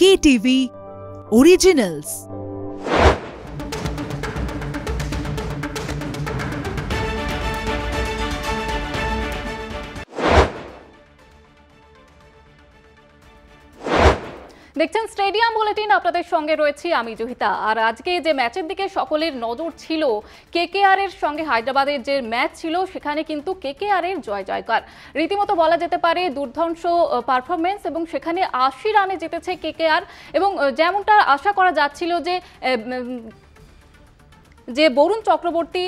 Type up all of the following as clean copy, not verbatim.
KTV Originals। দেখছেন stadium bulletin, আপনাদের সঙ্গে রয়েছি আমি জহিতা। আর আজকে যে ম্যাচের দিকে সকলের নজর ছিল, কেকেআর এর সঙ্গে হায়দ্রাবাদের যে ম্যাচ ছিল, সেখানে কিন্তু কেকেআর এর জয় জয়কার। রীতিমতো বলা যেতে পারে দুর্ধর্ষ পারফরমেন্স, এবং সেখানে ৮০ রানে জিতেছে কেকেআর। এবং যেমনটা আশা করা যাচ্ছিল যে বরুণ চক্রবর্তী,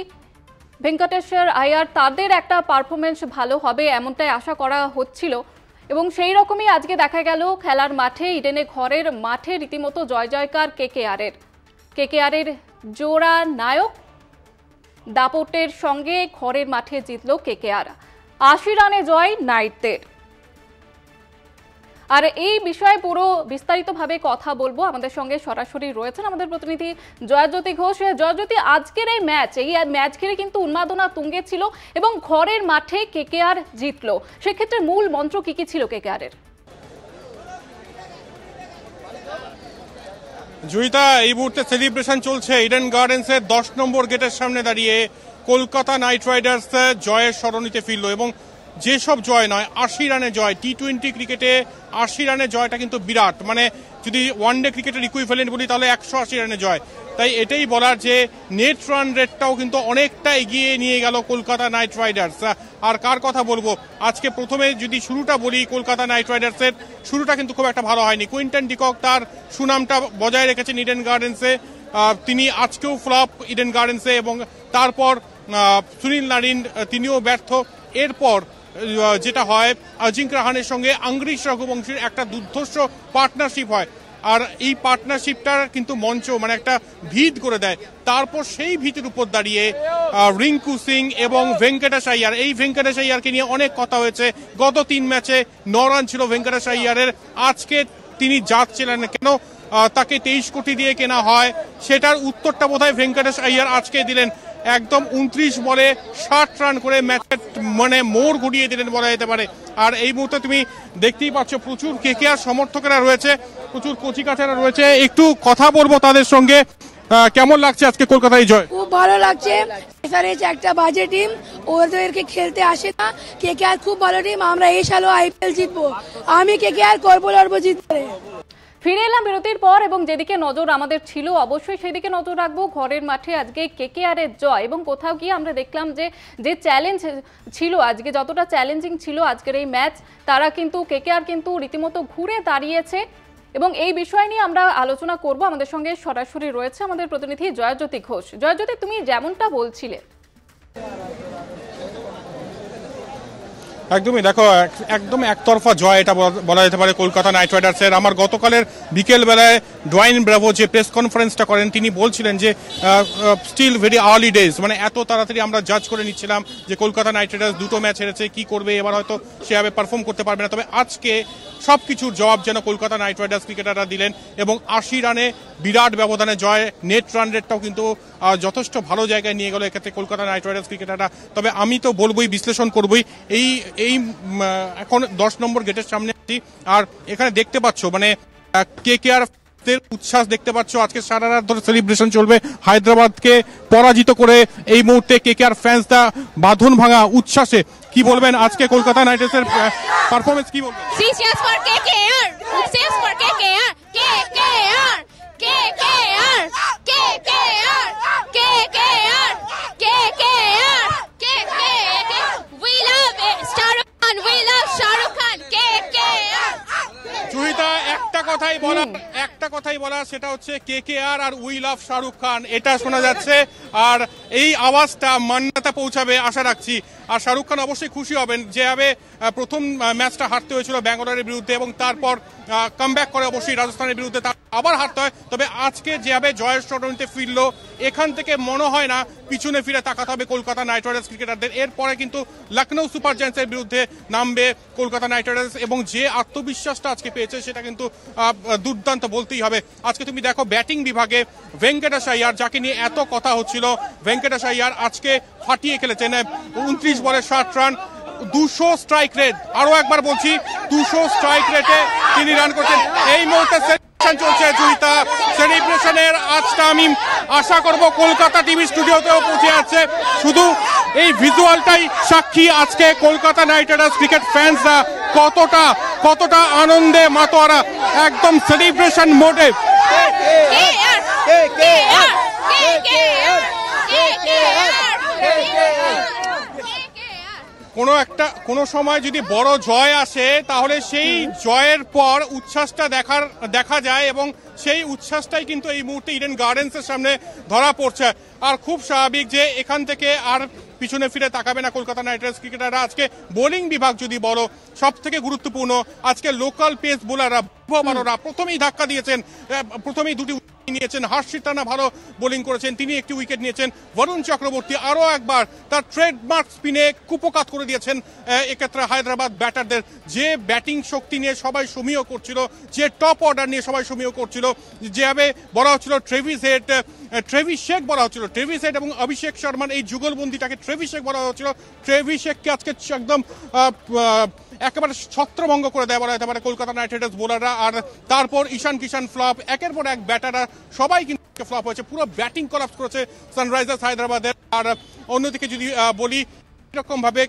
ভেঙ্কটেশ্বর আয়ার তাদের একটা পারফরমেন্স ভালো হবে, এমনটাই আশা করা হচ্ছিল। এবং সেই রকমই আজকে দেখা গেল খেলার মাঠে, ইডেনে ঘরের মাঠে রীতিমতো জয় জয়কার কেকেআর এর জোড়া নায়ক দাপটের সঙ্গে ঘরের মাঠে জিতল কেকেআর। ৮০ রানে জয় নাইটদের। আর এই বিষয়ে পুরো বিস্তারিতভাবে কথা বলবো, আমাদের সঙ্গে সরাসরি রয়েছেন আমাদের প্রতিনিধি জয়জ্যোতি ঘোষ। জয়জ্যোতি, আজকের এই ম্যাচ ঘিরে কিন্তু উন্মাদনা তুঙ্গে ছিল এবং ঘরের মাঠে কেকেআর জিতলো, সেক্ষেত্রে মূল মন্ত্র কি কি ছিল কেকেআর এর? জয়িতা, এই মুহূর্তে সেলিব্রেশন চলছে ইডেন গার্ডেন্সের 10 নম্বর গেটের সামনে দাঁড়িয়ে। কলকাতা নাইট রাইডার্স জয়ের স্মরণীতে ফিরল, এবং যেসব জয় নয়, ৮০ রানে জয়। টি-20 ক্রিকেটে ৮০ রানে জয়টা কিন্তু বিরাট, মানে যদি ওয়ানডে ক্রিকেটের ইকুইভ্যালেন্ট বলি তাহলে ১৮০ রানে জয়। তাই এটাই বলার যে নেট রান রেটটাও কিন্তু অনেকটা এগিয়ে নিয়ে গেল কলকাতা নাইট রাইডার্স। আর কার কথা বলবো, আজকে প্রথমে যদি শুরুটা বলি, কলকাতা নাইট রাইডার্সের শুরুটা কিন্তু খুব একটা ভালো হয়নি। কুইন্টন ডিকক তার সুনামটা বজায় রেখেছেন ইডেন গার্ডেন্সে, তিনি আজকেও ফ্লপ ইডেন গার্ডেন্সে, এবং তারপর সুনীল নারিন তিনিও ব্যর্থ। এরপর যেটা হয়, অজিঙ্ক্য রাহানের সঙ্গে আংরিশ রঘুবংশীর একটা দুর্ধর্ষ পার্টনারশিপ হয়, আর এই পার্টনারশিপটার কিন্তু মঞ্চ মানে একটা ভিত করে দেয়। তারপর সেই ভিতের উপর দাঁড়িয়ে রিঙ্কু সিং এবং ভেঙ্কটেশ আইয়ার, এই ভেঙ্কটেশ আইয়ারকে নিয়ে অনেক কথা হয়েছে। গত 3 ম্যাচে 9 রান ছিল ভেঙ্কটেশ আইয়ারের। আজকে তিনি যাচ্ছিলেন কেন, তাকে 23 কোটি দিয়ে কেনা হয়, সেটার উত্তরটা বোধহয় ভেঙ্কটেশ আইয়ার আজকে দিলেন। একদম 29 বলে 60 রান করে ম্যাচের মানে মোড় ঘুরিয়ে দিলেন বলা যেতে পারে। আর এই মুহূর্তে তুমি দেখতেই পাচ্ছ প্রচুর কেকেআর সমর্থকেরা রয়েছে, প্রচুর কচিকাচারা রয়েছে। একটু কথা বলবো তাদের সঙ্গে। কেমন লাগছে আজকে কলকাতায় জয়? খুব ভালো লাগছে। একটা বাজে টিম, ওদেরকে খেলতে আসে না। কেকেআর খুব ভালো টিম, আমরা এই সালও আইপিএল জিতবো। আমি কেকেআর করবো, লড়বো, জিতবো। ফিরে এলাম বিরতির পর, এবং যেদিকে নজর আমাদের ছিল অবশ্যই সেদিকে নজর রাখবো। ঘরের মাঠে আজকে কেকেআর এর জয়, এবং কোথাও গিয়ে আমরা দেখলাম যে চ্যালেঞ্জ ছিল আজকে, যতটা চ্যালেঞ্জিং ছিল আজকের এই ম্যাচ, তারা কিন্তু কেকেআর কিন্তু রীতিমতো ঘুরে দাঁড়িয়েছে। এবং এই বিষয় নিয়ে আমরা আলোচনা করব। আমাদের সঙ্গে সরাসরি রয়েছে আমাদের প্রতিনিধি জয়জ্যোতি ঘোষ। জয়জ্যোতি, তুমি যেমনটা বলছিলে, একদমই দেখো, একদম একতরফা জয় এটা বলা যেতে পারে কলকাতা নাইট রাইডার্সের। আমার গতকালের বিকেল বেলায় ডোয়াইন ব্রাভো যে প্রেস কনফারেন্সটা করেন, তিনি বলছিলেন যে স্টিল ভেরি আর্লি ডেজ, মানে এত তাড়াতাড়ি আমরা জাজ করে নিচ্ছিলাম যে কলকাতা নাইট রাইডার্স 2টো ম্যাচ হেরেছে, কি করবে এবার, হয়তো সেভাবে পারফর্ম করতে পারবে না। তবে আজকে সবকিছুর জবাব যেন কলকাতা নাইট রাইডার্স ক্রিকেটাররা দিলেন, এবং 80 রানে বিরাট ব্যবধানে জয়। নেট রান রেটটাও কিন্তু যথেষ্ট ভালো জায়গায় নিয়ে গেল এক্ষেত্রে কলকাতা নাইট রাইডার্স ক্রিকেটাররা। তবে আমি তো বলবোই, বিশ্লেষণ করবোই, এই এখন 10 নম্বর গেটের সামনে আছি, আর এখানে দেখতে পাচ্ছ মানে কেকেআর উচ্ছ্বাস দেখতে পাচ্ছ। আজকে সারা রাত ধরে সেলিব্রেশন চলবে হায়দ্রাবাদকে পরাজিত করে। এই মুহূর্তে কেকেআর ফ্যান্সরা বাঁধন ভাঙা উচ্ছ্বাসে। কি বলবেন আজকে কলকাতা নাইট রাইডার্সের পারফরম্যান্স, কি বলবেন? একটা কথাই বলা, সেটা হচ্ছে কেকেআর আর উই লাভ শাহরুখ খান, এটা শোনা যাচ্ছে। আর এই আওয়াজটা মান্নাতে পৌঁছাবে আশা রাখছি। আর শাহরুখ খান অবশ্যই খুশি হবেন, যেভাবে প্রথম ম্যাচটা হারতে হয়েছিল ব্যাঙ্গালোরের বিরুদ্ধে, এবং তারপর কামব্যাক করে অবশ্যই রাজস্থানের বিরুদ্ধে, তার আবার হারতে হয়। তবে আজকে যেভাবে জয়ের স্মরণীতে ফিরলো, এখান থেকে মনে হয় না পিছনে ফিরে তাকাতে হবে কলকাতা নাইট রাইডার্স ক্রিকেটারদের। এরপরে কিন্তু লখনৌ সুপার জায়ান্টসের বিরুদ্ধে নামবে কলকাতা নাইট রাইডার্স, এবং যে আত্মবিশ্বাসটা আজকে পেয়েছে সেটা কিন্তু দুর্দান্ত বলতেই হবে। আজকে তুমি দেখো ব্যাটিং বিভাগে ভেঙ্কটেশ আইয়ার, যাকে নিয়ে এত কথা হচ্ছিল, ভেঙ্কটেশ আইয়ার আজকে ফাটিয়ে খেলেছেন। 29 বলে 60 রান, 200 স্ট্রাইক রেট। আরো একবার বলছি, 200 স্ট্রাইক রেটে তিনি রান করছেন। এই মুহূর্তে চলছে জয়িতা, সেলিব্রেশনের আজটা আমি আশা করব কলকাতা টিভি স্টুডিওতেও পৌঁছে যাচ্ছে। শুধু এই ভিজুয়ালটাই সাক্ষী আজকে কলকাতা নাইট রাইডার্স ক্রিকেট ফ্যান্সরা কতটা আনন্দে মাতোয়ারা, একদম সেলিব্রেশন মোডে। কোনো সময় যদি বড় জয় আসে তাহলে সেই জয়ের পর উচ্ছ্বাসটা দেখা যায় এবং সেই উচ্ছ্বাসটাই কিন্তু এই মুহূর্তে ইডেন গার্ডেন্সের সামনে ধরা পড়ছে। আর খুব স্বাভাবিক যে এখান থেকে আর পিছনে ফিরে তাকাবে না কলকাতা নাইট রাইডার্স ক্রিকেটাররা। আজকে বোলিং বিভাগ যদি বলো সব থেকে গুরুত্বপূর্ণ, আজকে লোকাল পেস বোলাররা প্রথমেই ধাক্কা দিয়েছেন, প্রথমেই দুটি নিয়েছেন। হর্ষিত রানা ভালো বোলিং করেছেন, তিনি একটি উইকেট নিয়েছেন। বরুণ চক্রবর্তী আরো একবার তার ট্রেডমার্ক স্পিনে কুপকাত করে দিয়েছেন এক্ষেত্রে হায়দ্রাবাদ ব্যাটারদের। যে ব্যাটিং শক্তি নিয়ে সবাই সমীহ করছিল, যে টপ অর্ডার নিয়ে সবাই সমীহ করছিল, যেভাবে বলা হচ্ছিল ট্রেভিস শেখ বলা হচ্ছিল, ট্রেভিস হেড এবং অভিষেক শর্মার এই যুগলবন্দিটাকে ট্রেভিস শেখ বলা হচ্ছিল। ট্রেভিস শেখকে আজকে একদম একেবারে ছত্রভঙ্গ করে দেয় বলা যেতে পারে কলকাতা নাইট রাইডার্স বোলাররা। আর তারপর ঈশান কিষান ফ্লপ, একের পর এক ব্যাটাররা সবাই কিন্তু ফ্লপ হয়েছে, পুরো ব্যাটিং কলাপস করেছে সানরাইজার্স হায়দ্রাবাদের। আর অন্যদিকে যদি বলি এরকম ভাবে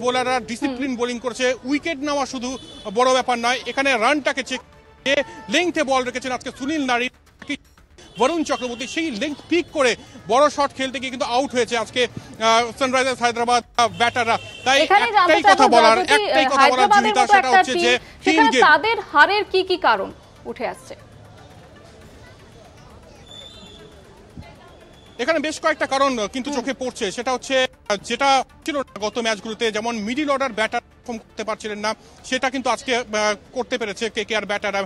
বোলাররা ডিসিপ্লিন বোলিং করেছে, উইকেট নেওয়া শুধু বড় ব্যাপার নয়, এখানে রানটাকে চেক লেংথে বল রেখেছেন আজকে সুনীল নারী। বরুণ চক্রবর্তী সেই লেংথ পিক করে বড় শট খেলতে গিয়ে কিন্তু আউট হয়েছে আজকে সানরাইজার্স হায়দ্রাবাদ ব্যাটাররা। তাই একটাই কথা বলার জয়িতা, সেটা হচ্ছে যে তাদের হারের কি কারণ উঠে আসছে। এখানে বেশ কয়েকটা কারণ কিন্তু চোখে পড়ছে, সেটা হচ্ছে যেটা ছিল গত ম্যাচগুলোতে, যেমন মিডিল অর্ডার ব্যাটার পারফর্ম করতে পারছিলেন না, সেটা কিন্তু আজকে করতে পেরেছে কেকেআর ব্যাটাররা।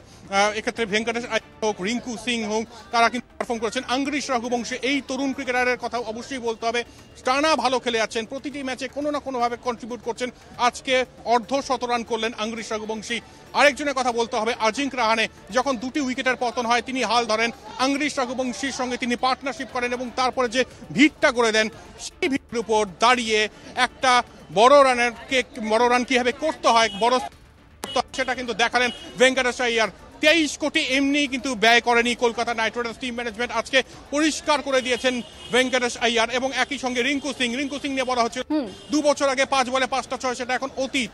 এক্ষেত্রে ভেঙ্কটেশ হোক, রিঙ্কু সিং হোক, তারা কিন্তু পারফর্ম করেছেন। আঙ্গরিশ রঘুবংশী এই তরুণ ক্রিকেটারের কথা অবশ্যই বলতে হবে, টানা ভালো খেলে যাচ্ছেন, প্রতিটি ম্যাচে কোনো না কোনোভাবে কন্ট্রিবিউট করছেন। আজকে অর্ধ-শত রান করলেন আঙ্গরিশ রঘুবংশী। আরেকজনের কথা বলতে হবে আজিঙ্ক রাহানে, যখন দুটি উইকেটের পতন হয় তিনি হাল ধরেন, আঙ্গরিশ রঘুবংশীর সঙ্গে তিনি পার্টনারশিপ করেন এবং তারপরে যে ভিড়টা করে দেন, সেই ভিড়ের উপর দাঁড়িয়ে একটা বড় রান কিভাবে করতে হয়, সেটা কিন্তু দেখালেন ভেঙ্কটেশ আইয়ার। 23 কোটি এমনি কিন্তু ব্যয় করেনি Kolkata night Riders team management, আজকে পরিষ্কার করে দিয়েছেন ভেঙ্কটেশ আইয়ার। এবং একই সঙ্গে রিঙ্কু সিং নিয়ে বলা হচ্ছে 2 বছর আগে 5 বলে 5টা 6, সেটা এখন অতীত।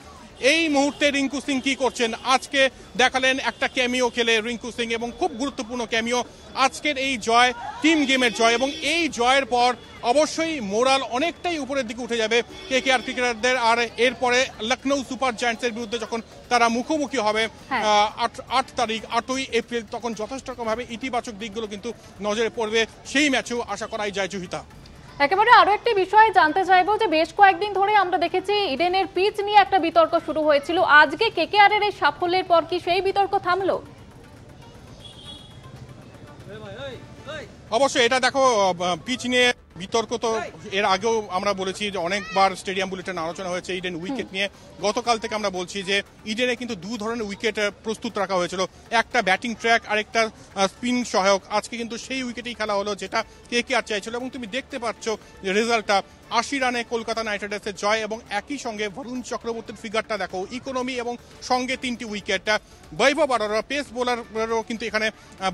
এই মুহূর্তে রিঙ্কু সিং কি করছেন আজকে দেখালেন, একটা ক্যামিও খেলে রিঙ্কু সিং, এবং খুব গুরুত্বপূর্ণ ক্যামিও। আজকের এই জয় টিম গেমের জয়, এবং এই জয়ের পর অবশ্যই মোরাল অনেকটাই উপরের দিকে উঠে যাবে কেকেআর ক্রিকেটারদের। আর এরপরে লখনৌ সুপার জায়ান্টসের বিরুদ্ধে যখন তারা মুখোমুখি হবে 8 এপ্রিল, তখন যথেষ্ট রকমভাবে ইতিবাচক দিকগুলো কিন্তু নজরে পড়বে, সেই ম্যাচেও আশা করাই যায় জহিতা। একেবারে আরো একটি বিষয় জানতে চাইবো যে বেশ কয়েকদিন ধরে আমরা দেখেছি ইডেনের পিচ নিয়ে একটা বিতর্ক শুরু হয়েছিল, আজকে কেকেআর এর এই সাফল্যের পর কি সেই বিতর্ক থামলো? অবশ্যই এটা দেখো, পিচ নিয়ে বিতর্ক তো এর আগেও আমরা বলেছি যে অনেকবার স্টেডিয়াম বুলেটিনে আলোচনা হয়েছে ইডেন উইকেট নিয়ে। গতকাল থেকে আমরা বলছি যে ইডেনে কিন্তু 2 ধরনের উইকেট প্রস্তুত রাখা হয়েছিল, একটা ব্যাটিং ট্র্যাক আর একটা স্পিন সহায়ক। আজকে কিন্তু সেই উইকেটেই খেলা হলো যেটা কেকেআর চাইছিল, এবং তুমি দেখতে পাচ্ছ রেজাল্টটা 80 রানে কলকাতা নাইট রাইডার্সের জয়। এবং একই সঙ্গে বরুণ চক্রবর্তীর ফিগারটা দেখো, ইকোনমি এবং সঙ্গে 3টি উইকেট। বৈভব আরোরা পেস বোলারও কিন্তু এখানে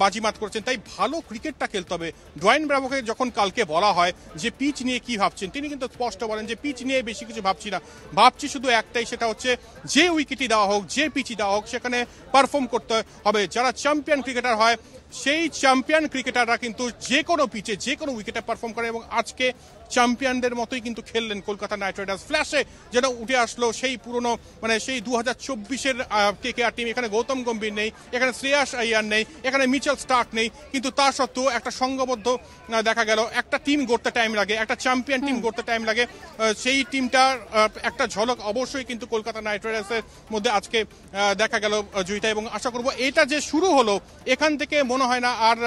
বাজিমাত করছেন। তাই ভালো ক্রিকেটটা খেলতে হবে। ডোয়েন ব্রাভোকে যখন কালকে বলা হয় যে পিচ নিয়ে কি ভাবছেন, তিনি কিন্তু স্পষ্ট বলেন যে পিচ নিয়ে বেশি কিছু ভাবছি না, ভাবছি শুধু একটাই, সেটা হচ্ছে যে উইকেটই দেওয়া হোক, যে পিচই দেওয়া হোক, সেখানে পারফর্ম করতে হবে। যারা চ্যাম্পিয়ন ক্রিকেটার হয়, সেই চ্যাম্পিয়ন ক্রিকেটাররা কিন্তু যে কোনো পিচে যে কোনো উইকেটে পারফর্ম করে, এবং আজকে চ্যাম্পিয়নদের মতোই কিন্তু খেললেন কলকাতা নাইট রাইডার্স। ফ্ল্যাশে যেন উঠে আসলো সেই পুরনো, মানে সেই 2024-এর কেকেআর টিম। এখানে গৌতম গম্ভীর নেই, এখানে শ্রেয়াস আইয়ার নেই, এখানে মিচেল স্টার্ক নেই, কিন্তু তা সত্ত্বেও একটা সংঘবদ্ধ দেখা গেল। একটা টিম গড়তে টাইম লাগে, একটা চ্যাম্পিয়ন টিম গড়তে টাইম লাগে, সেই টিমটার একটা ঝলক অবশ্যই কিন্তু কলকাতা নাইট রাইডার্সের মধ্যে আজকে দেখা গেল জয়িতা। এবং আশা করবো এটা যে শুরু হলো, এখান থেকে মনে হয় না আর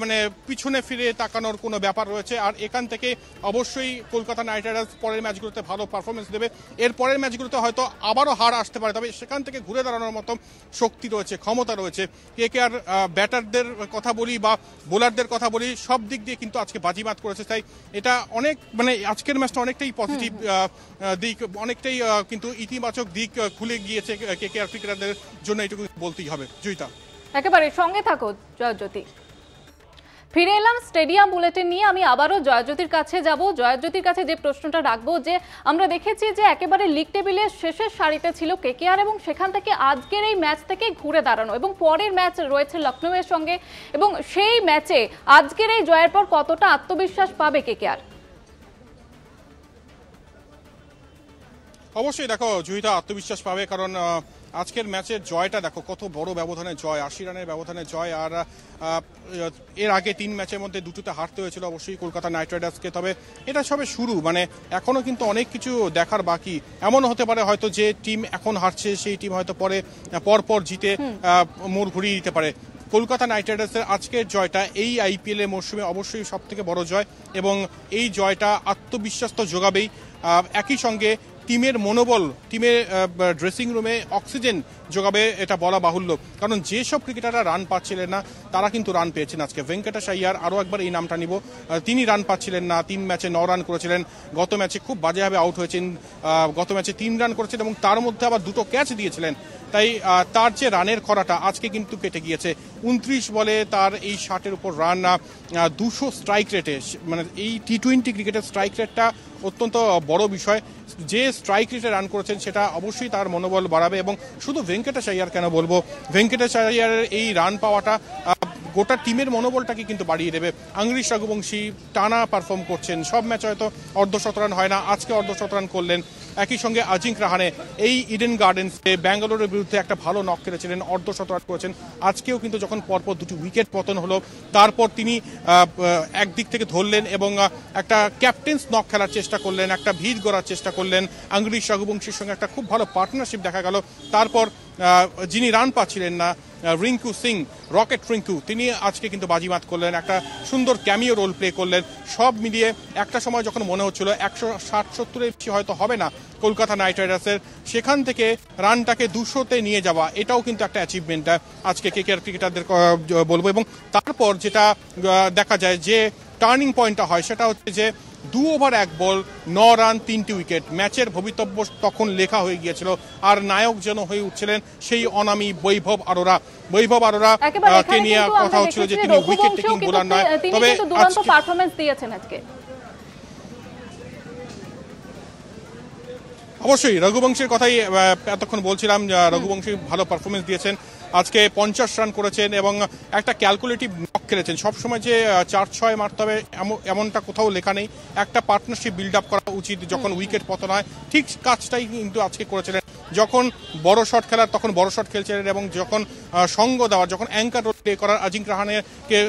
মানে পিছনে ফিরে তাকানোর কোনো ব্যাপার রয়েছে। আর এখান থেকে অবশ্যই কলকাতা নাইট রাইডার্স পরের ম্যাচগুলোতে ভালো পারফরমেন্স দেবে। এর পরের ম্যাচগুলোতে হয়তো আবারও হার আসতে পারে, তবে সেখান থেকে ঘুরে দাঁড়ানোর মতো শক্তি রয়েছে, ক্ষমতা রয়েছে। কেকেআর ব্যাটারদের কথা বলি বা বোলারদের কথা বলি, সব দিক দিয়ে কিন্তু আজকে বাজিমাত করেছে। তাই এটা অনেক, মানে আজকের ম্যাচটা অনেকটাই পজিটিভ দিক, অনেকটাই কিন্তু ইতিবাচক দিক খুলে গিয়েছে কেকেআর ক্রিকেটারদের জন্য, এটুকু বলতেই হবে জয়িতা। একেবারে সঙ্গে থাকো জয়জ্যোতি। ফিরে এলাম স্টেডিয়াম বুলেটিন নিয়ে। আমি আবারও জয়জ্যোতির কাছে যাব। জয়জ্যোতির কাছে যে প্রশ্নটা রাখবো, যে আমরা দেখেছি যে একেবারে লিগ টেবিলের শেষের সারিতে ছিল কেকেআর এবং সেখান থেকে আজকের এই ম্যাচ থেকে ঘুরে দাঁড়ানো এবং পরের ম্যাচ রয়েছে লখনৌয়ের সঙ্গে, এবং সেই ম্যাচে আজকের এই জয়ের পর কতটা আত্মবিশ্বাস পাবে কেকেআর? অবশ্যই দেখো জয়িতা আত্মবিশ্বাস পাবে, কারণ আজকের ম্যাচের জয়টা দেখো কত বড় ব্যবধানে জয়, 80 রানের ব্যবধানে জয়। আর এর আগে 3 ম্যাচের মধ্যে দুটোতে হারতে হয়েছিল অবশ্যই কলকাতা নাইট রাইডার্সকে। তবে এটা সবে শুরু, মানে এখনো কিন্তু অনেক কিছু দেখার বাকি। এমন হতে পারে হয়তো যে টিম এখন হারছে সেই টিম হয়তো পর জিতে মোড় ঘুরিয়ে দিতে পারে। কলকাতা নাইট রাইডার্সের আজকের জয়টা এই আইপিএল এর মরশুমে অবশ্যই সব থেকে বড় জয়, এবং এই জয়টা আত্মবিশ্বাস তো যোগাবেই, একই সঙ্গে টিমের মনোবল, টিমের ড্রেসিং রুমে অক্সিজেন যোগাবে, এটা বলা বাহুল্য। কারণ যেসব ক্রিকেটাররা রান পাচ্ছিলেন না তারা কিন্তু রান পেয়েছেন আজকে। ভেঙ্কটেশ আইয়ার, আরও একবার এই নামটা নিব, তিনি রান পাচ্ছিলেন না, 3 ম্যাচে 9 রান করেছিলেন। গত ম্যাচে খুব বাজেভাবে আউট হয়েছেন, গত ম্যাচে 3 রান করেছেন এবং তার মধ্যে আবার 2টো ক্যাচ দিয়েছিলেন। তাই তার যে রানের খরাটা আজকে কিন্তু কেটে গিয়েছে। 29 বলে তার এই 60-এর উপর রান, 200 স্ট্রাইক রেটে, মানে এই টি20 ক্রিকেটের স্ট্রাইক রেটটা অত্যন্ত বড় বিষয়। যে স্ট্রাইক রেটে রান করেছেন সেটা অবশ্যই তার মনোবল বাড়াবে। এবং শুধু ভেঙ্কটেশ আইয়ার কেন বলবো, ভেঙ্কটেশ আইয়ারের এই রান পাওয়াটা গোটা টিমের মনোবলটাকে কিন্তু বাড়িয়ে দেবে। আংরিশ রঘুবংশী টানা পারফর্ম করছেন, সব ম্যাচ হয়তো অর্ধশতরান হয় না, আজকে অর্ধশতরান করলেন। একই সঙ্গে আজিঙ্ক রাহানে এই ইডেন গার্ডেন্সে ব্যাঙ্গালোরের বিরুদ্ধে একটা ভালো নক খেলেছিলেন, অর্ধশতরান করেছেন। আজকেও কিন্তু যখন পরপর 2টি উইকেট পতন হলো, তারপর তিনি একদিক থেকে ধরলেন এবং একটা ক্যাপ্টেন্স নক খেলার চেষ্টা করলেন, একটা ভিত গড়ার চেষ্টা করলেন। আংরিশ রঘুবংশীর সঙ্গে একটা খুব ভালো পার্টনারশিপ দেখা গেল। তারপর যিনি রান পাচ্ছিলেন না, রিঙ্কু সিং, রকেট রিঙ্কু, তিনি আজকে কিন্তু বাজিমাত করলেন, একটা সুন্দর ক্যামিও রোল প্লে করলেন। সব মিলিয়ে একটা সময় যখন মনে হচ্ছিল 160-70-এর বেশি হয়তো হবে না কলকাতা নাইট রাইডার্সের, সেখান থেকে রানটাকে 200-তে নিয়ে যাওয়া, এটাও কিন্তু একটা অ্যাচিভমেন্ট আজকে কেকেআর ক্রিকেটারদের বলবো। এবং তারপর যেটা দেখা যায় যে টার্নিং পয়েন্টটা হয় সেটা হচ্ছে যে 2 ওভার 1 বল 9 রান 3টি উইকেট। ম্যাচের ভবিতব্য তখন লেখা হয়ে গিয়েছিল, আর নায়ক যেন হয়ে উঠছিলেন সেই অনামী বৈভব আরোরা। কে নিয়ে কথা হচ্ছিল যে তিনি উইকেট টেকিং বোলার নয়, তবে দুরন্ত পারফরম্যান্স দিয়েছেন আজকে। অবশ্যই রঘুবংশীর কথাই এতক্ষণ বলছিলাম, রঘুবংশী ভালো পারফরমেন্স দিয়েছেন, আজকে 50 রান করেছেন এবং একটা ক্যালকুলেটিভ নক খেলেছেন। সবসময় যে 4-6 মারতে হবে এমনটা কোথাও লেখা নেই, একটা পার্টনারশিপ বিল্ড আপ করা উচিত যখন উইকেট পতন হয়। ঠিক কাজটাই কিন্তু আজকে করেছিলেন, যখন বড় শট খেলার তখন বড় শট খেলছিলেন, এবং যখন সঙ্গ দেওয়ার, যখন অ্যাঙ্কার রোল প্লে করার, আজিঙ্ক রাহানেকে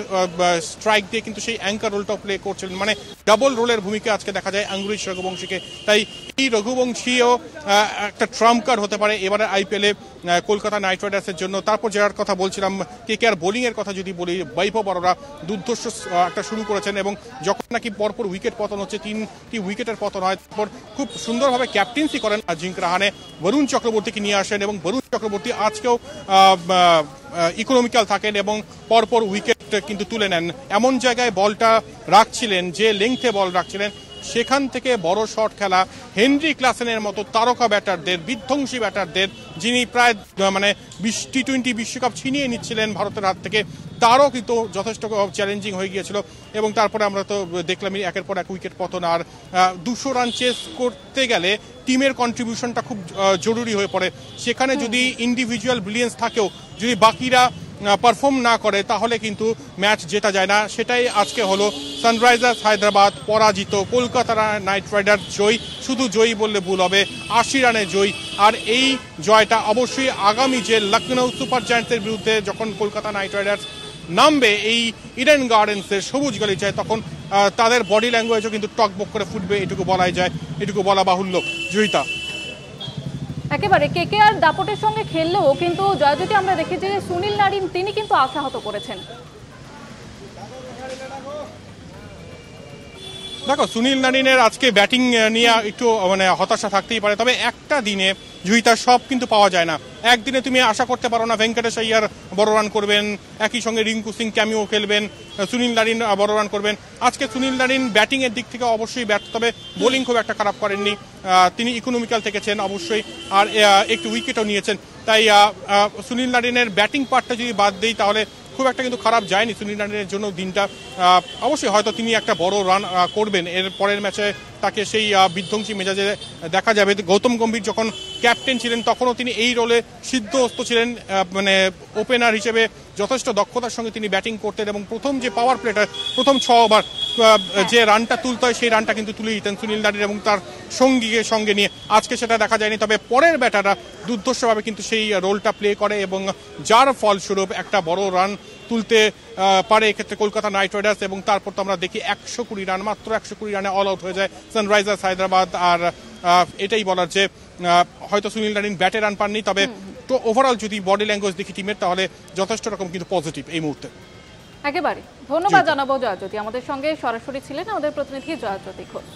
স্ট্রাইক দিয়ে কিন্তু সেই অ্যাঙ্কার রোলটাও প্লে করছিলেন, মানে ডাবল রোলের ভূমিকা আজকে দেখা যায় আংরিশ রঘুবংশীকে। তাই এই রঘুবংশীও একটা ট্রাম্প কার্ড হতে পারে এবারে আইপিএলে কলকাতা নাইট রাইডার্সের জন্য। তারপর যার কথা বলছিলাম, কেকেআর বোলিং এর কথা যদি বলি, বৈভব অরোরা দুর্ধর্ষ একটা শুরু করেছেন, এবং যখন নাকি পরপর উইকেট পতন হচ্ছে, 3টি উইকেটের পতন হয়, তারপর খুব সুন্দরভাবে ক্যাপ্টেন্সি করেন আজিঙ্ক রাহানে, বরুণ চক্রবর্তীকে নিয়ে আসেন, এবং বরুণ চক্রবর্তী আজকেও ইকোনমিক্যাল থাকেন এবং পরপর উইকেট কিন্তু তুলে নেন। এমন জায়গায় বলটা রাখছিলেন, যে লেংথে বল রাখছিলেন, সেখান থেকে বড় শট খেলা হেনরি ক্লাসেনের মতো তারকা ব্যাটারদের, বিধ্বংসী ব্যাটারদের, যিনি প্রায় মানে টি20 বিশ্বকাপ ছিনিয়ে নিচ্ছিলেন ভারতের হাত থেকে, তারও কিন্তু যথেষ্ট চ্যালেঞ্জিং হয়ে গিয়েছিল। এবং তারপরে আমরা তো দেখলামই একের পর এক উইকেট পতন। আর 200 রান চেস করতে গেলে টিমের কন্ট্রিবিউশনটা খুব জরুরি হয়ে পড়ে। সেখানে যদি ইন্ডিভিজুয়াল ব্রিলিয়েন্স থাকেও, যদি বাকিরা পারফর্ম না করে, তাহলে কিন্তু ম্যাচ জেতা যায় না। সেটাই আজকে হলো। সানরাইজার্স হায়দ্রাবাদ পরাজিত, কলকাতা নাইট রাইডার্স জয়ী, শুধু জয়ী বললে ভুল হবে, 80 রানে জয়ী। আর এই জয়টা অবশ্যই আগামী যে লখনৌ সুপার জায়ান্টসের বিরুদ্ধে যখন কলকাতা নাইট রাইডার্স নামবে এই ইডেন গার্ডেন্সের সবুজ গালিচায়, তখন তাদের বডি ল্যাঙ্গুয়েজও কিন্তু টকবক করে ফুটবে, এটুকু বলাই যায়, এটুকু বলা বাহুল্য। জয়িতা, একেবারে কেকেআর দাপটের সঙ্গে খেললেও কিন্তু জয়জ্যোতি আমরা দেখেছি যে সুনীল নারিন তিনি কিন্তু আশাহত করেছেন। দেখো, সুনীল নারিনের আজকে ব্যাটিং নিয়ে একটু মানে হতাশা থাকতেই পারে, তবে একটা দিনে জয়িতা সব কিন্তু পাওয়া যায় না। একদিনে তুমি আশা করতে পারো না ভেঙ্কটেশ আইয়ার বড় রান করবেন, একই সঙ্গে রিঙ্কু সিং ক্যামিও খেলবেন, সুনীল নারিন বড় রান করবেন। আজকে সুনীল নারিন ব্যাটিং এর দিক থেকে অবশ্যই ব্যর্থ, তবে বোলিং খুব একটা খারাপ করেননি, তিনি ইকোনমিক্যাল থেকেছেন অবশ্যই, আর একটু উইকেটও নিয়েছেন। তাই সুনীল নারিনের ব্যাটিং পার্টটা যদি বাদ দিই তাহলে খুব একটা কিন্তু খারাপ যায়নি সুনীল নারিনের জন্য দিনটা। অবশ্যই হয়তো তিনি একটা বড় রান করবেন, এর পরের ম্যাচে তাকে সেই বিধ্বংসী মেজাজে দেখা যাবে। গৌতম গম্ভীর যখন ক্যাপ্টেন ছিলেন তখনও তিনি এই রোলে সিদ্ধহস্ত ছিলেন, মানে ওপেনার হিসেবে যথেষ্ট দক্ষতার সঙ্গে তিনি ব্যাটিং করতেন এবং প্রথম যে পাওয়ার প্লেটা প্রথম 6 ওভার যে রানটা তুলতে হয় সেই রানটা কিন্তু তুলে দিতেন সুনীল নারিন এবং তার সঙ্গীকে সঙ্গে নিয়ে। আজকে সেটা দেখা যায়নি, তবে পরের ব্যাটাররা দুর্ধর্ষভাবে কিন্তু সেই রোলটা প্লে করে এবং যার ফলস্বরূপ একটা বড় রান তুলতে পারে এক্ষেত্রে কলকাতা নাইট রাইডার্স। এবং তারপর তো আমরা দেখি 120 রান, মাত্র 120 রানে অল আউট হয়ে যায় সানরাইজার্স হায়দ্রাবাদ। আর এটাই বলার যে হয়তো সুনীল নারিন ব্যাটে রান পাননি, তবে তো ওভারঅল যদি বডি ল্যাঙ্গুয়েজ দেখি টিমের তাহলে যথেষ্ট রকম কিন্তু পজিটিভ এই মুহূর্তে। একেবারে ধন্যবাদ জানাবো জয়জ্যোতি, আমাদের সঙ্গে সরাসরি ছিলেন আমাদের প্রতিনিধি জয়জ্যোতি ঘোষ।